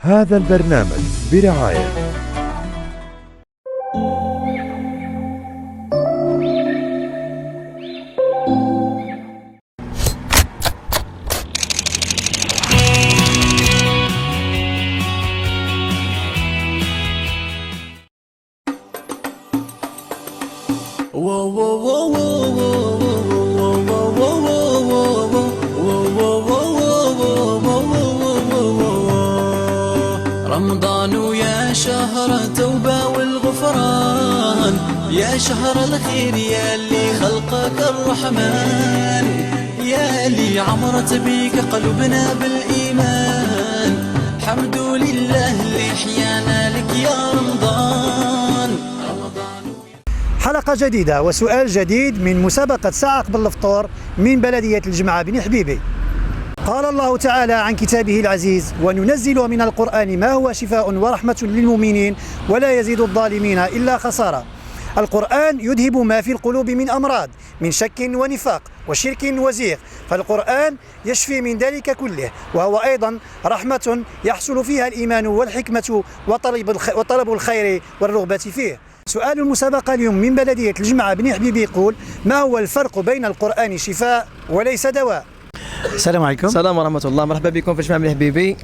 هذا البرنامج برعاية رمضان يا شهر التوبة والغفران، يا شهر الخير يا اللي خلقك الرحمن، يا اللي عمرت بيك قلوبنا بالإيمان. الحمد لله اللي حيانا لك يا رمضان. حلقة جديدة وسؤال جديد من مسابقة ساعة قبل الفطور من بلدية الجمعة بن حبيبي. قال الله تعالى عن كتابه العزيز: وننزل من القرآن ما هو شفاء ورحمة للمؤمنين ولا يزيد الظالمين إلا خسارة. القرآن يذهب ما في القلوب من أمراض، من شك ونفاق وشرك وزيغ، فالقرآن يشفي من ذلك كله، وهو أيضا رحمة يحصل فيها الإيمان والحكمة وطلب الخير والرغبة فيه. سؤال المسابقة اليوم من بلدية الجمعة بن حبيبي يقول: ما هو الفرق بين القرآن شفاء وليس دواء؟ السلام عليكم. السلام ورحمة الله، مرحبا بكم في الجمعة بن حبيبي.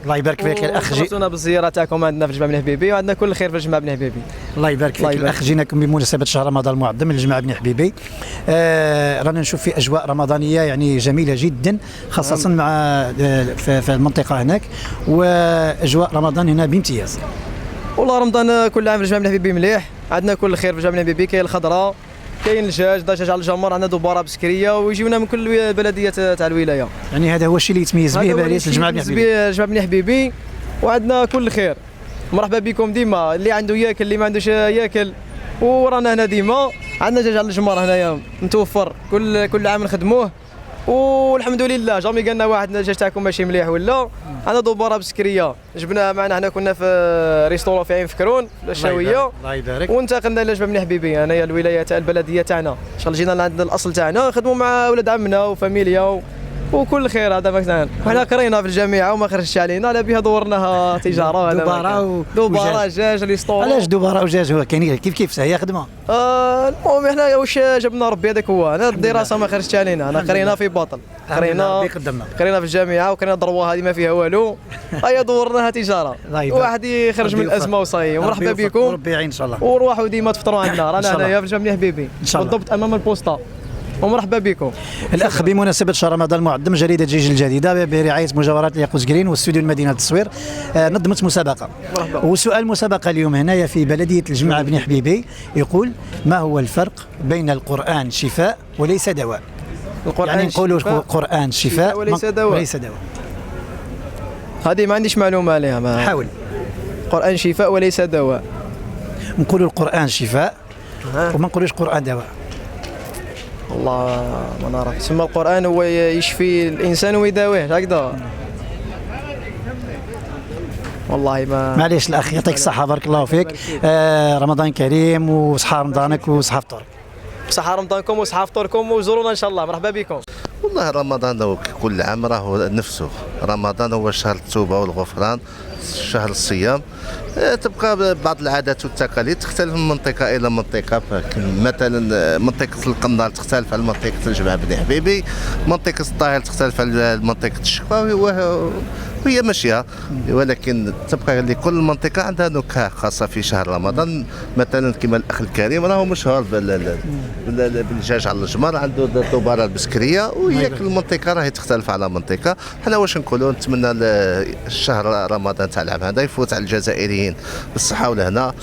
الله يبارك فيك الأخ. شرفتونا بالزيارة تاعكم عندنا في الجمعة بن حبيبي، وعندنا كل خير في الجمعة بن حبيبي. الله يبارك فيك الأخ. جيناكم بمناسبة شهر رمضان المعظم من الجمعة بن حبيبي. رانا نشوف في أجواء رمضانية يعني جميلة جدا، خاصة مع في المنطقة هناك، وأجواء رمضان هنا بامتياز. والله رمضان كل عام في الجمعة بن حبيبي مليح، عندنا كل خير في الجمعة بن حبيبي. كاين الخضراء، كاين الدجاج، دجاج على الجمر، عندنا دبارة بسكريه، ويجيونا من كل بلديه تاع الولايه. يعني هذا هو الشيء اللي يتميز به بلديه الجمعة بن حبيبي. الجمعة بن حبيبي، وعندنا كل خير. مرحبا بكم ديما، اللي عنده ياكل، اللي ما عندوش ياكل، ورانا هنا ديما عندنا دجاج على الجمر هنايا متوفر، كل عام نخدموه، والحمد لله. جامي قالنا واحد الدجاج تاعكم ماشي مليح ولا. عندنا دبارة بسكريه جبناها معنا، هنا كنا في ريستورون في عين فكرون الشاويه. الله يبارك. وانتقلنا الى الجمعة بن حبيبي، انايا الولايه تاع البلديه تاعنا، شغل جينا لعند الاصل تاعنا، نخدموا مع ولاد عمنا وفاميليا وكل خير. هذا مثلا وحنا قرينا في الجامعه وما خرجش علينا، على بها دورناها تجاره. دبارة دجاج ريستورون. علاش دبارة ودجاج؟ هو كاين كيف هي خدمه. المهم احنا واش جبنا ربي، هذاك هو. انا الدراسه ما خرجتش علينا، انا قرينا في باطل، قرينا في الجامعه، وكرينا ضروه هذه ما فيها والو. هيا دورناها تجاره، واحد يخرج من الازمه وصاي. مرحبا بكم، ربي يعين ان شاء الله. وروحوا ديما تفطروا عندنا، رانا هنايا في الجمعة بن حبيبي بالضبط امام البوسطه. ومرحبا بكم الاخ. بمناسبه شهر رمضان المعظم، جريده جيج الجديده برعايه مجاورات الياقوت جرين واستوديو المدينه التصوير نظمت مسابقه. وسؤال المسابقه اليوم هنايا في بلديه الجمعة بن حبيبي يقول: ما هو الفرق بين القرآن شفاء وليس دواء؟ القرآن يعني نقولوا القرآن شفاء وليس دواء. هذه ما عنديش معلومه عليها. حاول. القرآن شفاء وليس دواء. نقولوا القرآن شفاء وما نقولوش القرآن دواء. والله ما نعرف. تسمى القرآن هو يشفي الإنسان ويداويه هكذا. والله ما معليش الأخ، يعطيك الصحة، بارك الله فيك. رمضان كريم وصحة رمضانك وصحة فطورك. صحة رمضانكم وصحة فطوركم، وزورونا إن شاء الله. مرحبا بكم. والله رمضان كل عام راهو نفسه. رمضان هو شهر التوبة والغفران، شهر الصيام. تبقى بعض العادات والتقاليد تختلف من منطقة إلى منطقة. مثلا منطقة القنار تختلف عن منطقة الجمعة بن حبيبي، منطقة الطاهر تختلف عن منطقة الشقفة، وهي ماشية. ولكن تبقى لكل منطقة عندها نكهة خاصة في شهر رمضان. مثلا كما الأخ الكريم راهو مشهور بالدجاج على الجمر، عنده الدبارة البسكرية، وهي كل منطقة راهي تختلف على منطقة. حنا واش نقولوا، نتمنى الشهر رمضان تاع العام هذا يفوت على الجزائريين بالصحة والهنا.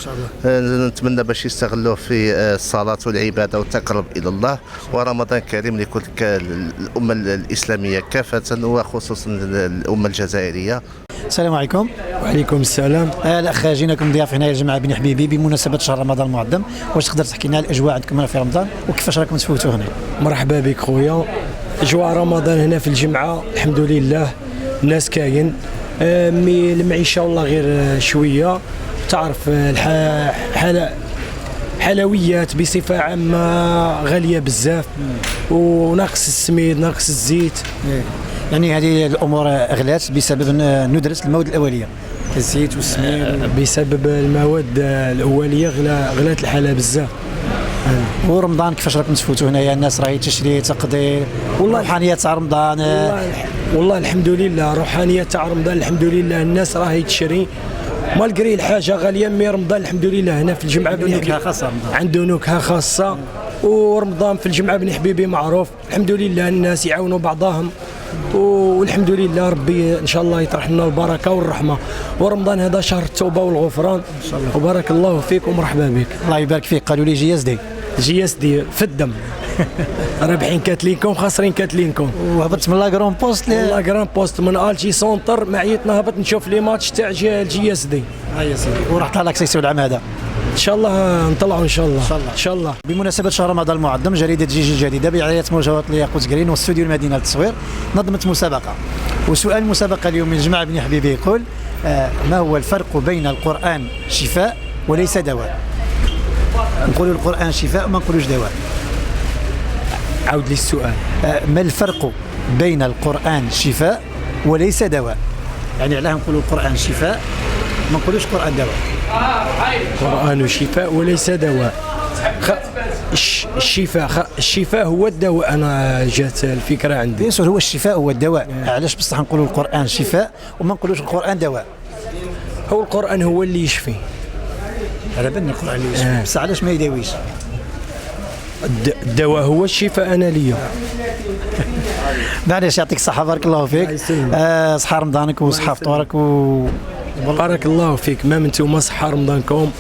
نتمنى باش يستغلوه في الصلاة والعبادة والتقرب إلى الله. ورمضان كريم لكل الأمة الإسلامية كافة، وخصوصا الأمة الجزائرية. السلام عليكم. وعليكم السلام. الاخ، جيناكم ضياف هنا الجمعة بن حبيبي بمناسبة شهر رمضان المعظم. واش تقدر تحكي لنا الاجواء عندكم هنا في رمضان وكيفاش راكم تفوتوا هنا؟ مرحبا بك خويا. اجواء رمضان هنا في الجمعة الحمد لله، الناس كاين. المعيشة والله غير شوية، تعرف حلويات بصفة عامة غالية بزاف، وناقص السميد، ناقص الزيت. يعني هذه الامور غلات بسبب ندرة المواد الاوليه. الزيت والسمين بسبب المواد الاوليه غلات الحاله بزاف. ورمضان كيفاش راكم تفوتوا هنايا؟ الناس راهي تشري تقدير والله روحانيات تاع رمضان. والله الحمد لله روحانيه تاع رمضان الحمد لله الناس راهي تشري مالغري الحاجه غاليه. مي رمضان الحمد لله هنا في الجمعه بن نكهة خاصة رمضان. عنده نكهه خاصه. ورمضان في الجمعه بن حبيبي معروف الحمد لله الناس يعاونوا بعضهم والحمد لله ربي ان شاء الله يطرح لنا البركه والرحمه. ورمضان هذا شهر التوبه والغفران ان شاء الله. وبارك الله فيك ومرحبا بك. الله يبارك فيك. قالوا لي جي اس دي في الدم. رابحين كاتلينكم خاسرين كاتلينكم. وهبطت من لا جرون بوست لا جران بوست من التي سونتر معيتنا هبط نشوف لي ماتش تاع الجي اس دي. يا سيدي. ورحت على لاكسيسيون العام هذا ان شاء الله نطلعوا ان شاء الله ان شاء الله. بمناسبه شهر رمضان المعظم جريده جيجي الجديده برعايه مجوهرات الياقوت جرين واستوديو المدينه للتصوير نظمت مسابقه. وسؤال المسابقه اليوم من جماعه بن حبيبي يقول ما هو الفرق بين القرآن شفاء وليس دواء؟ نقولوا القرآن شفاء وما نقولوش دواء. عاود لي السؤال. ما الفرق بين القرآن شفاء وليس دواء؟ يعني علاه نقولوا القرآن شفاء ما نقولوش القرآن دواء. القرآن شفاء وليس دواء. الشفاء هو الدواء. انا جات الفكره عندي. بيان سور هو الشفاء هو الدواء. علاش بصح نقولوا القرآن شفاء وما نقولوش القرآن دواء؟ هو القرآن هو اللي يشفي. على بالنا القرآن اللي يشفي بصح علاش ما يداويش؟ الدواء هو الشفاء انا ليا. معليش يعطيك الصحة بارك الله فيك. صحة رمضانك وصحة فطورك بارك الله فيك. ما انتم صحة رمضانكم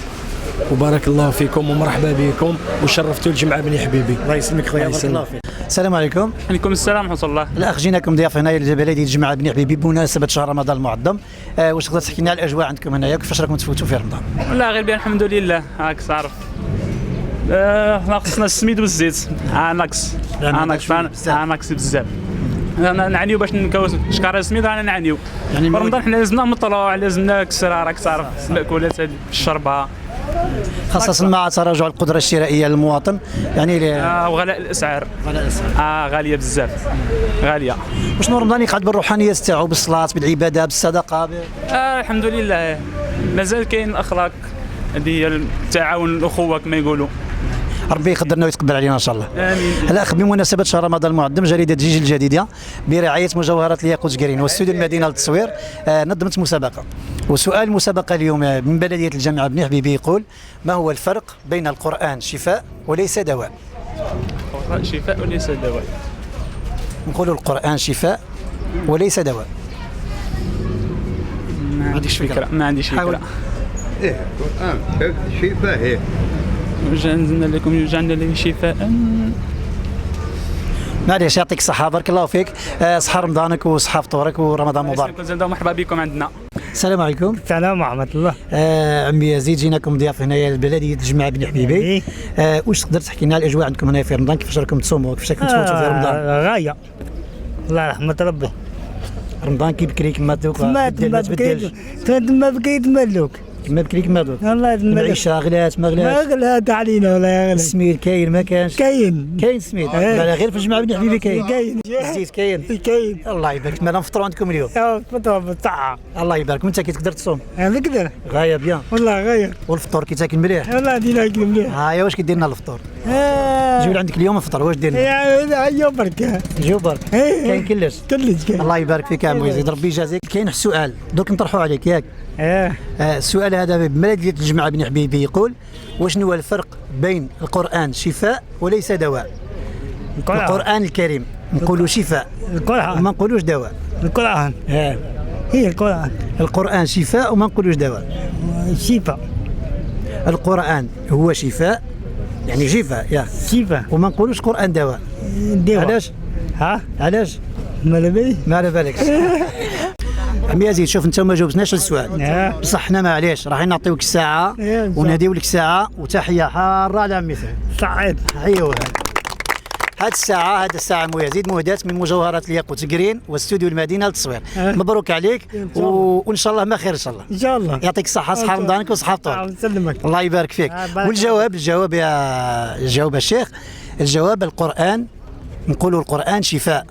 وبارك الله فيكم ومرحبا بكم وشرفتوا الجمعة بني حبيبي. الله يسلمك خويا بارك الله فيك. السلام عليكم. عليكم السلام ورحمة الله. الأخ جيناكم ضياف هنايا لبلدية الجمعة بني حبيبي بمناسبة شهر رمضان المعظم. واش تقدر تحكي لنا على الأجواء عندكم هنايا وكيفاش راكم تفوتوا في رمضان؟ لا غير بيان الحمد لله هاك تعرف. ناقصنا السميد والزيت. ناقص بزاف. نعنيو باش نكوز شكار السميد رانا نعنيو. يعني رمضان حنا لازمنا مطلوع لازمنا كسرة راك تعرف المأكولات الشربة. خاصة مع تراجع القدرة الشرائية للمواطن يعني وغلاء الأسعار. غالية بزاف غالية. وشنو رمضان يقعد بالروحانية تاعو بالصلاة بالعبادة بالصدقة الحمد لله مازال كاين الأخلاق هذه هي التعاون الأخوة كما يقولوا. ربي يقدرنا ويتقبل علينا ان شاء الله. امين. الاخ بمناسبه شهر رمضان المعظم جريده جيجي الجديده برعايه مجوهرات الياقوت جرين واستوديو المدينه للتصوير نظمت مسابقه. وسؤال المسابقه اليوم من بلديه الجامعه بني حبيبي يقول ما هو الفرق بين القرآن شفاء وليس دواء؟ القرآن شفاء وليس دواء. نقولوا القرآن شفاء وليس دواء. ما عنديش فكره. ما عنديش فكره. ايه القرآن شفاء ايه. وجعلنا لكم وجعلنا لي شفاء. معليش يعطيك الصحة بارك الله فيك. صحة رمضانك وصحة فطورك ورمضان مبارك. مرحبا بكم عندنا. السلام عليكم. السلام ورحمة الله. عمي يزيد جيناكم ضياف هنايا لبلدية الجمعة بني حبيبي. واش تقدر تحكي لنا على الأجواء عندكم هنا في رمضان كيفاش راكم تصوموا كيفاش راكم تفوتوا في رمضان؟ غاية الله رحمة ربي. رمضان كي بكري كما دوك ما بكيت ملوك كما بكري كما دوك. والله المعيشة غلات ما غلاتش؟ ما غلات علينا ولا غلات. السميد كاين ما كانش؟ كاين سميد. غير في الجمعة بني حبيبي كاين. الزيت كاين. الله يبارك. مالا نفطروا عندكم اليوم. نفطروا بالطاعة. الله يبارك. وانت كي تقدر تصوم؟ نقدر. غاية بيان. والله غاية. والفطور كي تاكل مليح؟ والله دينا ناكل مليح. هايا واش كدير لنا الفطور؟ جيو عندك اليوم الفطر واش دير لنا؟ جو برك. جو برك. كاين كلش. كاين. الله يبارك فيك عمي يزيد ربي يجازيك. كاين السؤال دوك نطرحوا عليك ياك. السؤال هذا ببلدية الجمعة بني حبيبي يقول وشنو هو الفرق بين القرآن شفاء وليس دواء؟ القرآن الكريم نقولوا شفاء وما نقولوش دواء. القرآن هي القرآن. القرآن شفاء وما نقولوش دواء. شفاء. القرآن هو شفاء يعني شفاء شفاء وما نقولوش قرآن دواء. علاش؟ علاش؟ ما على بالكش. عمي يزيد شوف انت ما جاوبتناش السؤال بصح حنا معليش راح نعطيوك الساعه ونهديو لك ساعه وتحيه حاره لعمي سعيد. ايوا هاد الساعه مو يزيد مهداة من مجوهرات الياقوت جرين واستوديو المدينه للتصوير. مبروك عليك وان شاء الله ما خير ان شاء الله. ان شاء الله. يعطيك الصحه صحه رمضانك وصحه فطورك. يسلمك. الله يبارك فيك. والجواب يا الشيخ الجواب القرآن نقولوا القرآن شفاء.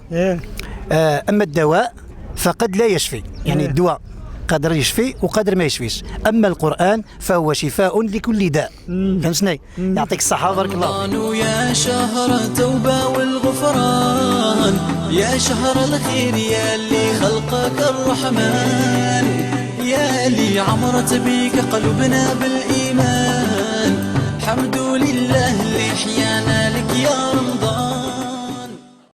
اما الدواء فقد لا يشفي يعني الدواء قادر يشفي وقادر ما يشفيش. اما القران فهو شفاء لكل داء. فهمتني؟ يعطيك الصحه بارك الله فيك. رمضان يا شهر التوبة والغفران، يا شهر الخير يا اللي خلقك الرحمن، يا اللي عمرت بيك قلوبنا بالإيمان.